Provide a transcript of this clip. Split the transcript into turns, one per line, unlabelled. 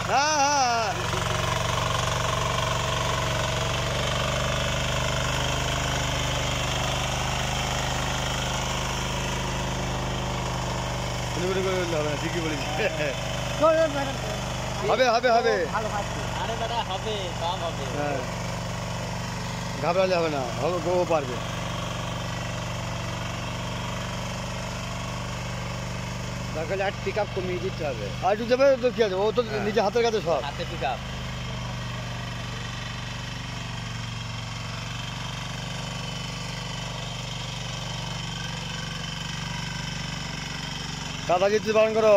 হ্যাঁ হ্যাঁ হবে না, ঠিকই বলেছি। হবে হবে হবে,
আরে দাদা হবে, সব হবে।
হ্যাঁ ঘাবড়ালে হবে না, হবে, ও পারবে।
দরকার আর পিক আপ কমিয়ে দিতে হবে।
আর একটু দেবে তো কি আছে, ও তো নিজে হাতের কাছে সব।
হাতে পিক আপ।
দাদা কিছু বারণ করো।